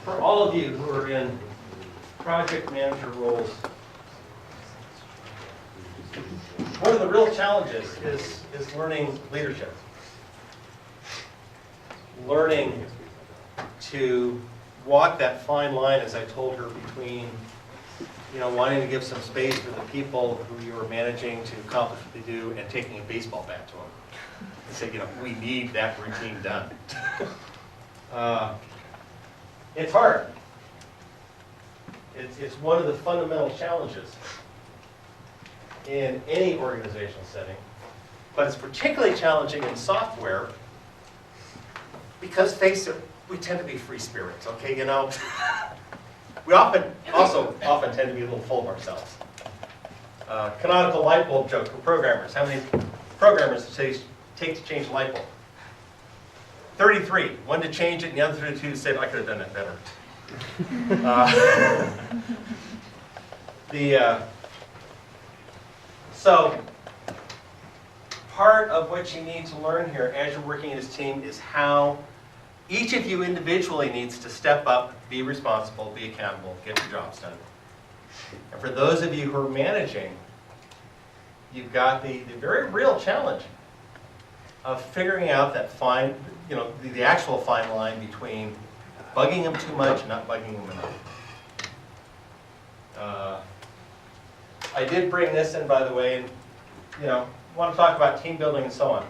For all of you who are in project manager roles, one of the real challenges is learning leadership. Learning to walk that fine line, as I told her, between wanting to give some space for the people who you are managing to accomplish what they do and taking a baseball bat to them and say, we need that routine done. It's hard. It's one of the fundamental challenges in any organizational setting, but it's particularly challenging in software because, face it, we tend to be free spirits, okay? We often tend to be a little full of ourselves. Canonical light bulb joke for programmers. How many programmers does it take to change a light bulb? 33. One to change it, and the other 32 to say, I could have done that better. So part of what you need to learn here as you're working as a team is how each of you individually needs to step up, be responsible, be accountable, get your jobs done. And for those of you who are managing, you've got the very real challenge of figuring out that fine, the actual fine line between bugging them too much and not bugging them enough. I did bring this in, by the way, and want to talk about team building and so on.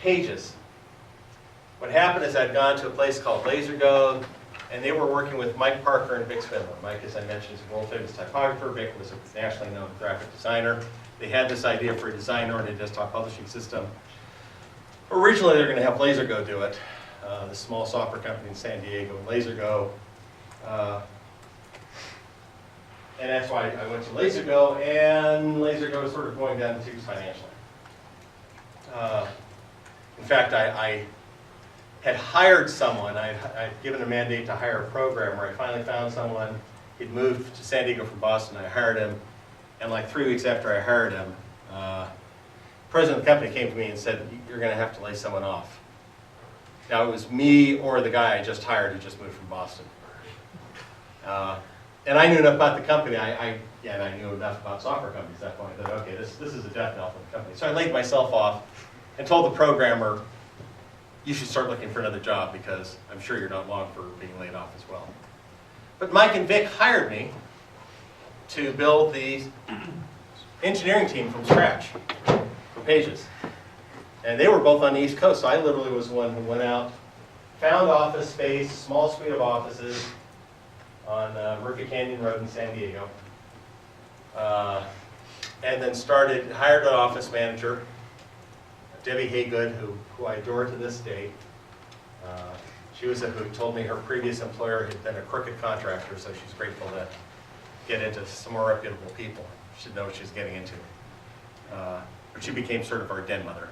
Pages. What happened is I'd gone to a place called LaserGo, and they were working with Mike Parker and Vic Spindler. Mike, as I mentioned, is a world-famous typographer. Vic was a nationally known graphic designer. They had this idea for a design-oriented desktop publishing system. Originally, they were going to have LaserGo do it, the small software company in San Diego, LaserGo. And that's why I went to LaserGo, and LaserGo was sort of going down the tubes financially. In fact, I had hired someone. I'd given a mandate to hire a programmer. I finally found someone. He'd moved to San Diego from Boston. I hired him, and like 3 weeks after I hired him, the president of the company came to me and said, "You're going to have to lay someone off." Now, it was me or the guy I just hired who just moved from Boston. And I knew enough about the company. I knew enough about software companies at that point that, okay, this is a death knell for the company. So I laid myself off and told the programmer, you should start looking for another job because I'm sure you're not long for being laid off as well. But Mike and Vic hired me to build the engineering team from scratch for Pages. And they were both on the East Coast, so I literally was the one who went out, found office space, small suite of offices on Murphy Canyon Road in San Diego. And then hired an office manager, Debbie Haygood, who I adore to this day. She was who told me her previous employer had been a crooked contractor, so she's grateful to get into some more reputable people. She should know what she was getting into. But she became sort of our den mother.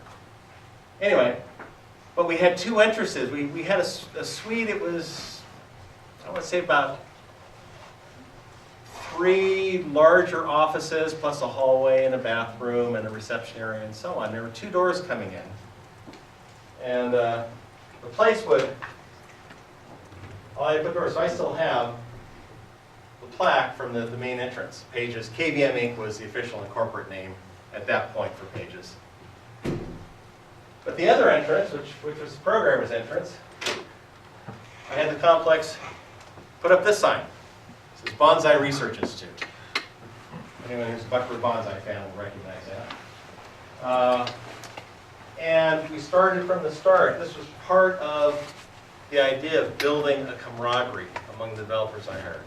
Anyway, but we had two entrances. We had a suite. It was, I want to say, about 3 larger offices, plus a hallway and a bathroom and a reception area and so on. There were 2 doors coming in. And the place would, I put doors, so I still have the plaque from the main entrance. Pages, KVM Inc. was the official and corporate name at that point for Pages. But the other entrance, which was the programmer's entrance, I had the complex put up this sign. It says Bonsai Research Institute. Anyone who's a Buckford Bonsai fan will recognize that. And we started from the start. This was part of the idea of building a camaraderie among the developers I hired.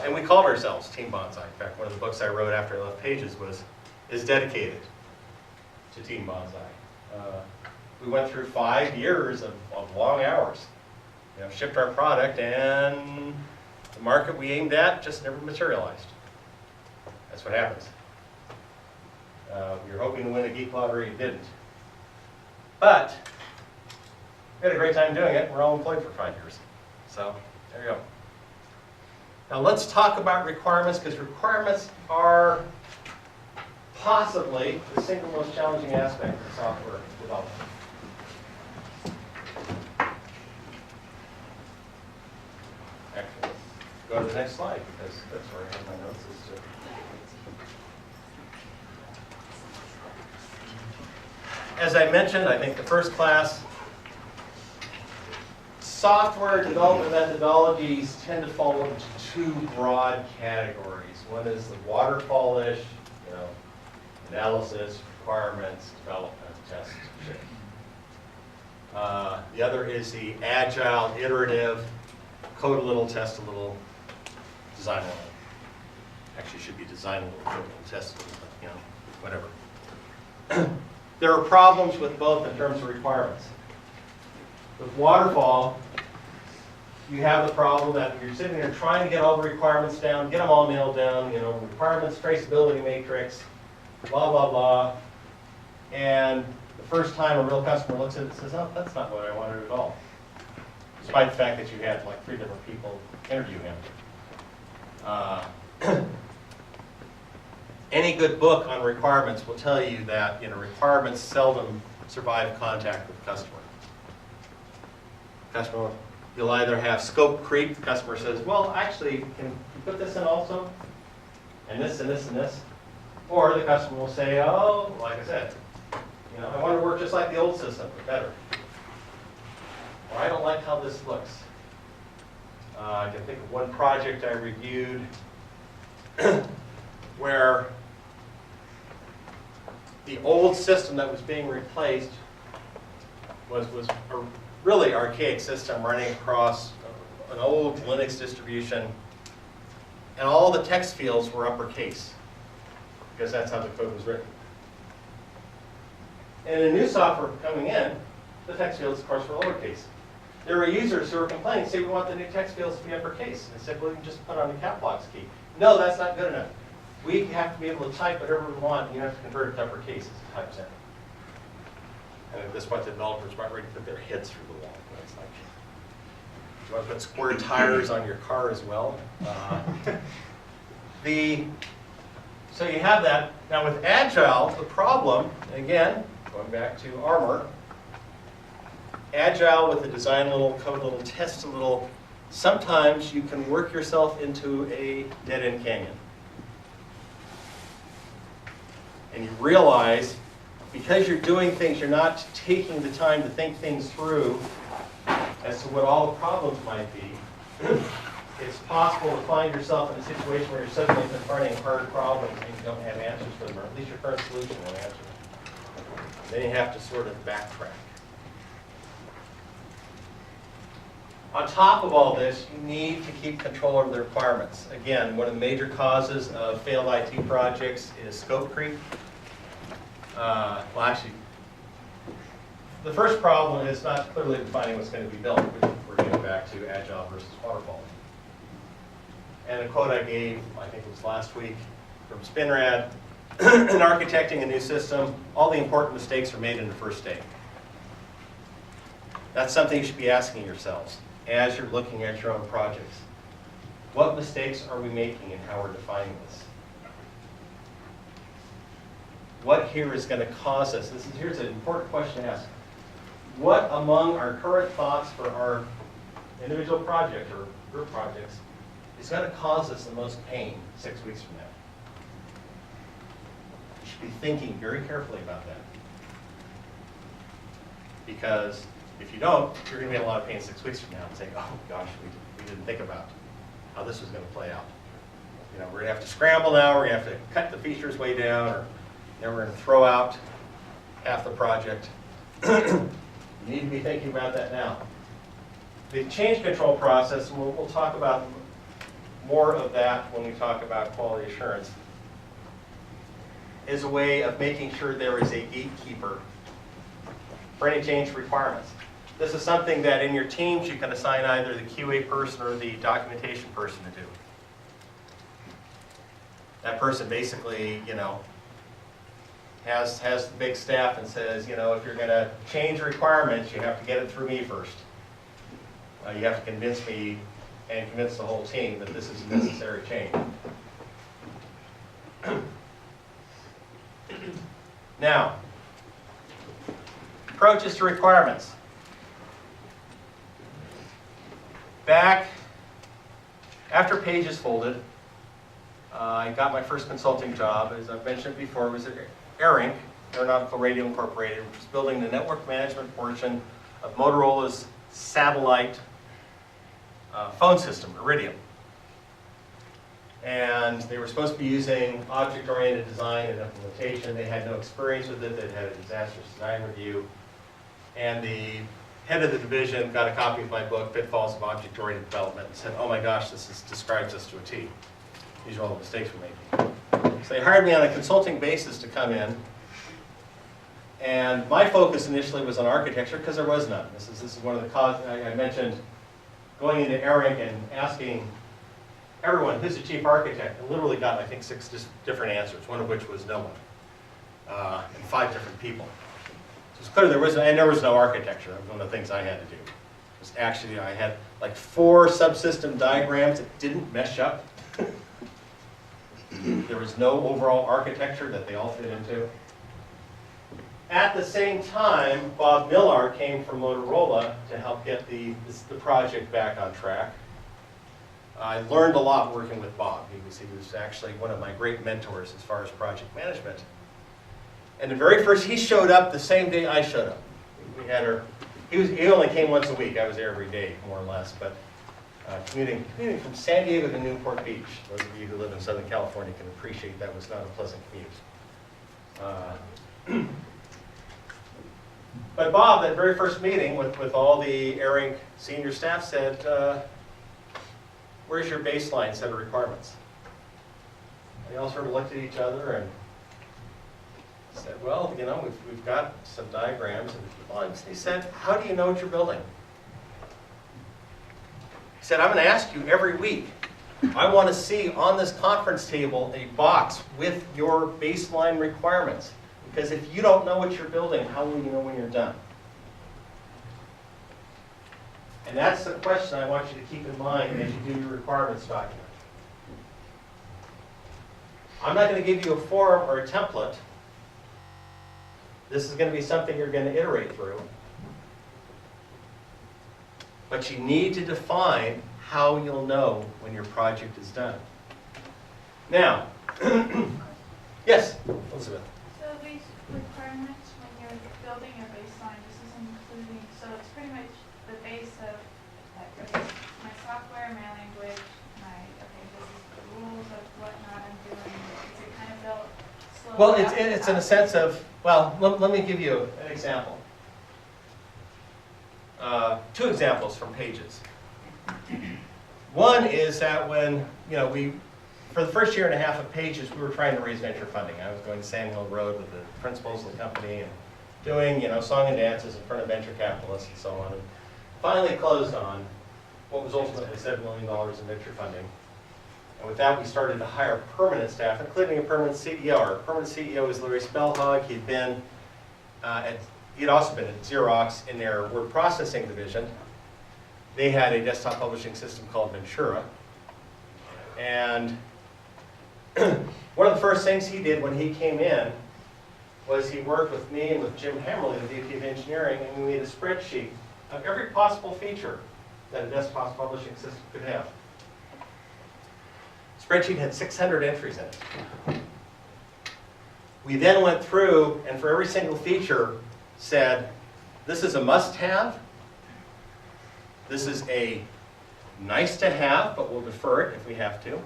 And we called ourselves Team Bonsai. In fact, one of the books I wrote after I left Pages is dedicated to Team Bonsai. We went through 5 years of long hours. Shipped our product, and the market we aimed at just never materialized. That's what happens. We were hoping to win a geek lottery, and didn't. But we had a great time doing it. We're all employed for 5 years. So there you go. Now let's talk about requirements, because requirements are possibly the single most challenging aspect of software development. Actually, let's go to the next slide because that's where I have my notes. As I mentioned, I think the first class, software development methodologies tend to fall into two broad categories. One is the waterfall-ish, analysis, requirements, development, test, ship. The other is the agile, iterative, code a little, test a little, design a little. Actually, it should be design a little, code a little, test a little, whatever. There are problems with both in terms of requirements. With waterfall, you have the problem that you're sitting there trying to get all the requirements down, get them all nailed down, requirements, traceability matrix, blah, blah, blah. And the first time a real customer looks at it and says, oh, that's not what I wanted at all. Despite the fact that you had like 3 different people interview him. Any good book on requirements will tell you that requirements seldom survive contact with the customer. You'll either have scope creep. The customer says, well, actually, can you put this in also? And this and this and this. Or the customer will say, oh, like I said, I want to work just like the old system, but better. Or I don't like how this looks. I can think of one project I reviewed where the old system that was being replaced was a really archaic system running across an old Linux distribution, and all the text fields were uppercase because that's how the code was written. And in new software coming in, the text fields, of course, were lowercase. There were users who were complaining, say, we want the new text fields to be uppercase. And I said, well, you can just put on the cap locks key. No, that's not good enough. We have to be able to type whatever we want, and you have to convert it to uppercase as it types in. And at this point, the developers might ready to put their heads through the wall. It's like, do you want to put square tires on your car as well? So you have that. Now with Agile, the problem, again, going back to Armor, Agile with the design a little, code a little, test a little, sometimes you can work yourself into a dead-end canyon. And you realize, because you're doing things, you're not taking the time to think things through as to what all the problems might be. It's possible to find yourself in a situation where you're suddenly confronting hard problems and you don't have answers for them, or at least your current solution won't answer them. Then you have to sort of backtrack. On top of all this, you need to keep control over the requirements. Again, one of the major causes of failed IT projects is scope creep. Well, actually, the first problem is not clearly defining what's going to be built, which we're getting back to Agile versus Waterfall. And a quote I gave, I think it was last week, from Spinrad, in architecting a new system, all the important mistakes are made in the first day. That's something you should be asking yourselves as you're looking at your own projects. What mistakes are we making and how we're defining this? What here is going to cause us? Here's an important question to ask. What among our current thoughts for our individual project or group projects is going to cause us the most pain 6 weeks from now? You should be thinking very carefully about that. Because if you don't, you're going to be in a lot of pain 6 weeks from now and saying, oh gosh, we didn't think about how this was going to play out. We're going to have to scramble now, we're going to have to cut the features way down, or we're going to throw out half the project. You need to be thinking about that now. The change control process, and we'll talk about more of that when we talk about quality assurance, is a way of making sure there is a gatekeeper for any change requirements. This is something that in your teams you can assign either the QA person or the documentation person to do. That person basically, has the big staff and says, if you're going to change requirements, you have to get it through me first. You have to convince me and convince the whole team that this is a necessary change. Now, approaches to requirements. Back after Pages folded, I got my first consulting job. As I've mentioned before, it was at ARINC, Aeronautical Radio Incorporated, which was building the network management portion of Motorola's satellite phone system, Iridium. And they were supposed to be using object-oriented design and implementation. They had no experience with it. They'd had a disastrous design review. And the head of the division got a copy of my book, Pitfalls of Object-Oriented Development, and said, oh my gosh, describes us to a T. These are all the mistakes we're making. So they hired me on a consulting basis to come in. And my focus initially was on architecture because there was none. This is one of the causes I mentioned, going into ARINC and asking everyone, who's the chief architect? And literally got, I think, 6 different answers, one of which was no one, and 5 different people. So it's clear there was no architecture. That was one of the things I had to do. It was actually, I had like 4 subsystem diagrams that didn't mesh up. There was no overall architecture that they all fit into. At the same time, Bob Millar came from Motorola to help get the project back on track. I learned a lot working with Bob. He was actually one of my great mentors as far as project management. And the very first, he showed up the same day I showed up. We had he only came once a week. I was there every day, more or less. But commuting from San Diego to Newport Beach, those of you who live in Southern California can appreciate that was not a pleasant commute. But Bob, that very first meeting with all the ARINC senior staff said, where's your baseline set of requirements? And they all sort of looked at each other and said, well, you know, we've got some diagrams. And he said, how do you know what you're building? He said, I'm going to ask you every week. I want to see on this conference table a box with your baseline requirements. Because if you don't know what you're building, how will you know when you're done? And that's the question I want you to keep in mind as you do your requirements document. I'm not going to give you a form or a template. This is going to be something you're going to iterate through. But you need to define how you'll know when your project is done. Now, yes, Elizabeth. So these requirements, when you're building your baseline, this is including, so it's pretty much the base of, like, okay, my software, my language, okay, this is the rules of whatnot I'm doing. Is it kind of built slowly? Well, it's in a sense of, well, let me give you an example. 2 examples from Pages. One is that when, you know, for the first year and a half of Pages, we were trying to raise venture funding. I was going Sand Hill Road with the principals of the company and doing, you know, song and dances in front of venture capitalists and so on. And finally closed on what was ultimately $7 million in venture funding. And with that, we started to hire permanent staff, including a permanent CEO. Our permanent CEO is Larry Spellhog. He'd also been at Xerox in their word processing division. They had a desktop publishing system called Ventura. And one of the first things he did when he came in was he worked with me and with Jim Hammerly, the VP of Engineering, and we made a spreadsheet of every possible feature that a desktop publishing system could have. The spreadsheet had 600 entries in it. We then went through and for every single feature said, this is a must-have, this is a nice-to-have, but we'll defer it if we have to.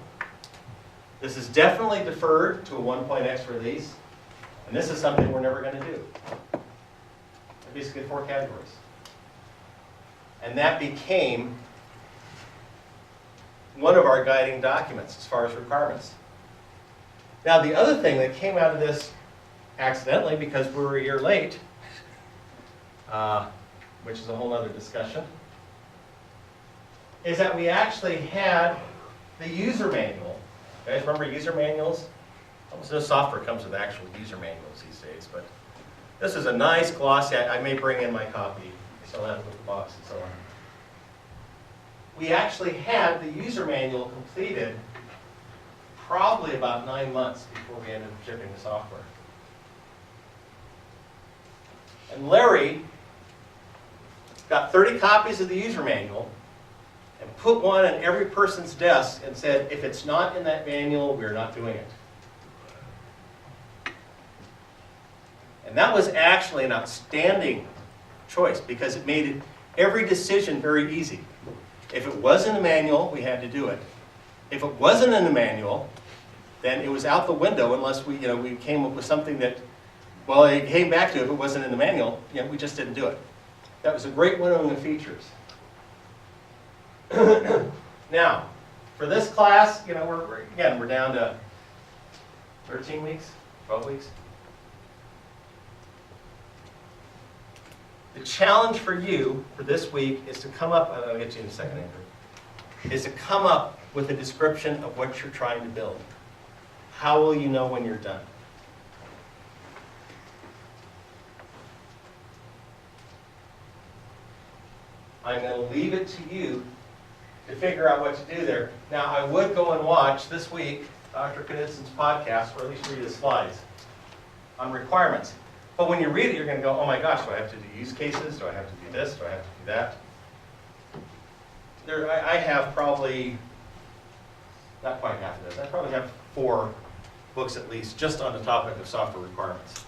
This is definitely deferred to a 1.x release, and this is something we're never going to do. Basically 4 categories. And that became one of our guiding documents as far as requirements. Now the other thing that came out of this accidentally, because we were a year late, which is a whole other discussion, is that we actually had the user manual. You guys remember user manuals? Almost no software comes with actual user manuals these days, but this is a nice glossy. I may bring in my copy. I still have it with the box and so on. We actually had the user manual completed probably about 9 months before we ended up shipping the software. And Larry got 30 copies of the user manual and put one on every person's desk and said, if it's not in that manual, we're not doing it. And that was actually an outstanding choice because it made every decision very easy. If it was in the manual, we had to do it. If it wasn't in the manual, then it was out the window unless we came up with something that, well, it came back to if it wasn't in the manual, we just didn't do it. That was a great one of the features. Now, for this class, we're down to 13 weeks, 12 weeks. The challenge for you for this week is to come up, I'll get to you in a second, Andrew, is to come up with a description of what you're trying to build. How will you know when you're done? I'm going to leave it to you to figure out what to do there. Now, I would go and watch this week Dr. Knidson's podcast, or at least read his slides on requirements. But when you read it, you're going to go, oh my gosh, do I have to do use cases? Do I have to do this? Do I have to do that? I have probably, not quite half of this, I probably have 4 books at least, just on the topic of software requirements.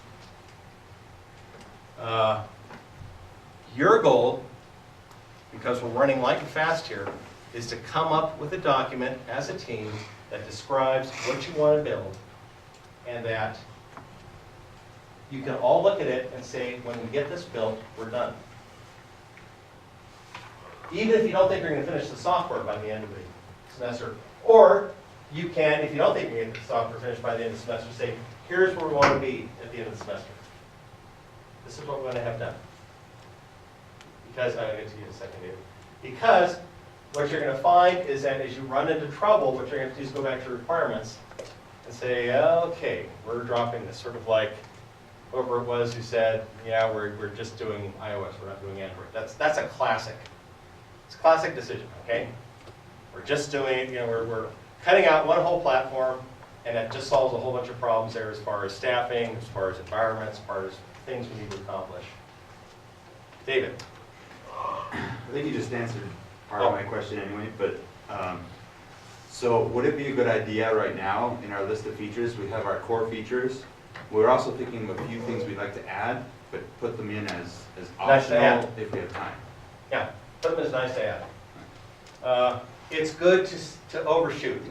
Your goal, because we're running light and fast here, is to come up with a document as a team that describes what you want to build, and that you can all look at it and say, when we get this built, we're done. Even if you don't think you're going to finish the software by the end of the semester. Or you can, if you don't think you're going to get the software finished by the end of the semester, say, here's where we want to be at the end of the semester. This is what we're going to have done. Because, I'll get to you in a second, David. Because what you're going to find is that as you run into trouble, what you're going to do is go back to requirements and say, okay, we're dropping this. Sort of like whoever it was who said, yeah, we're just doing iOS, we're not doing Android. That's a classic. It's a classic decision, okay? We're just doing, we're cutting out one whole platform, and that just solves a whole bunch of problems there as far as staffing, as far as environments, as far as things we need to accomplish. David. I think you just answered part of my question anyway, but so would it be a good idea right now in our list of features, we have our core features. We're also thinking of a few things we'd like to add, but put them in as Nice to optional add. if we have time. Yeah, put them as nice to add. It's good to overshoot.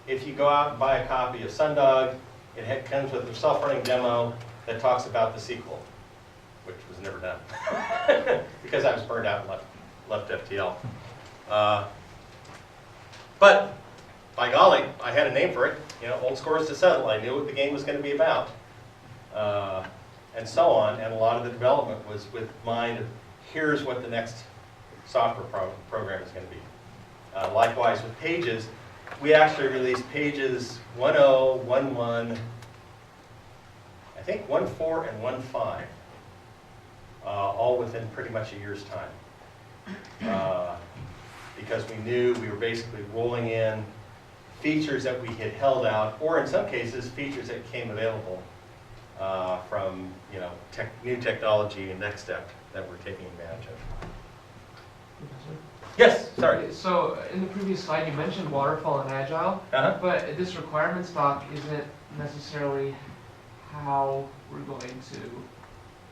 If you go out and buy a copy of Sundog, it comes with a self-running demo that talks about the sequel, which was never done because I was burned out and left FTL. But by golly, I had a name for it. Old scores to settle. I knew what the game was going to be about, and so on. And a lot of the development was with mind of here's what the next software program is going to be. Likewise with Pages, we actually released Pages 1.0, 1.1, I think 1.4 and 1.5, all within pretty much a year's time. Because we knew we were basically rolling in features that we had held out, or in some cases, features that became available from new technology and next step that we're taking advantage of. Yes, sorry. So in the previous slide, you mentioned waterfall and agile, but this requirements doc isn't necessarily how we're going to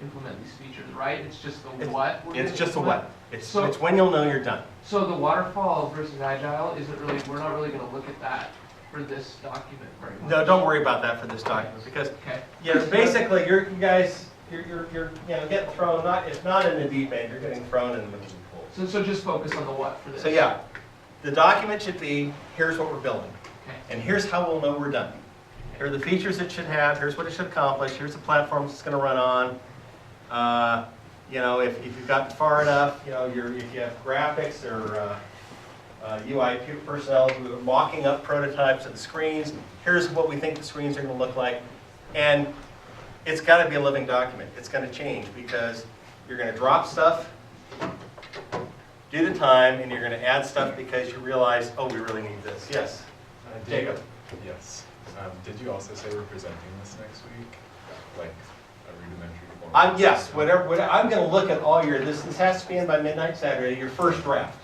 implement these features, right? It's just the what. It's just the what. It's when you'll know you're done. So the waterfall versus agile isn't really, we're not really going to look at that for this document very much. No, don't worry about that for this document because basically you're getting thrown. It's not in the deep end. You're getting thrown in the deep pool. So just focus on the what for this. So yeah, the document should be here's what we're building, and here's how we'll know we're done. Here are the features it should have. Here's what it should accomplish. Here's the platforms it's going to run on. If you've gotten far enough, if you have graphics or UI personnel who are mocking up prototypes of the screens, here's what we think the screens are going to look like. And it's got to be a living document. It's going to change because you're going to drop stuff due to time, and you're going to add stuff because you realize, oh, we really need this. Yes, Jacob. Yes. Did you also say we're presenting this next week? Like a rudimentary form? Yes, whatever, I'm gonna look at all your, this has to be in by midnight Saturday, your first draft.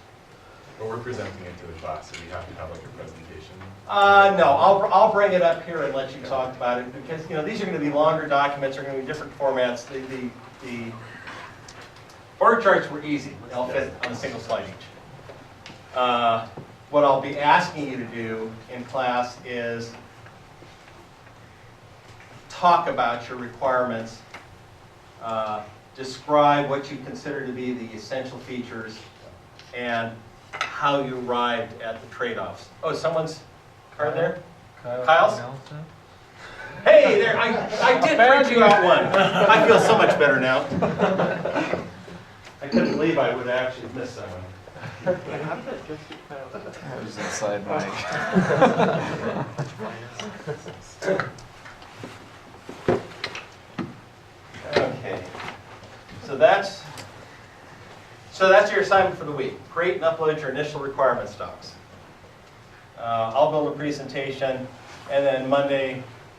But we're presenting it to the class, so we have to have like a presentation. No, I'll bring it up here and let you talk about it, because, you know, these are gonna be longer documents, they're gonna be different formats. The org charts were easy, they'll fit on a single slide each. What I'll be asking you to do in class is talk about your requirements, describe what you consider to be the essential features, and how you arrived at the trade-offs. Oh, someone's card there? Kyle's? Hey, there, I did print you out one. I feel so much better now. I couldn't believe I would actually miss someone. That was inside Mike. Okay, so that's your assignment for the week. Create and upload your initial requirements docs. I'll build a presentation, and then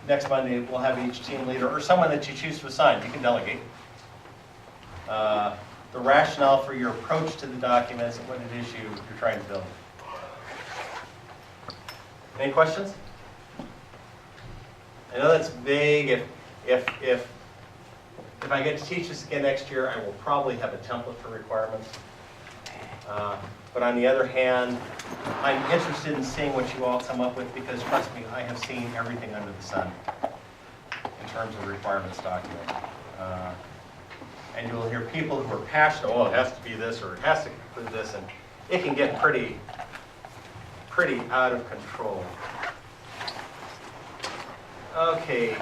next Monday, we'll have each team leader, or someone that you choose to assign, you can delegate, the rationale for your approach to the documents and what it is you're trying to build. Any questions? I know that's vague. If I get to teach this again next year, I will probably have a template for requirements. But on the other hand, I'm interested in seeing what you all come up with, because trust me, I have seen everything under the sun in terms of requirements document. And you'll hear people who are passionate, oh, it has to be this, or it has to include this, and it can get pretty out of control. Okay,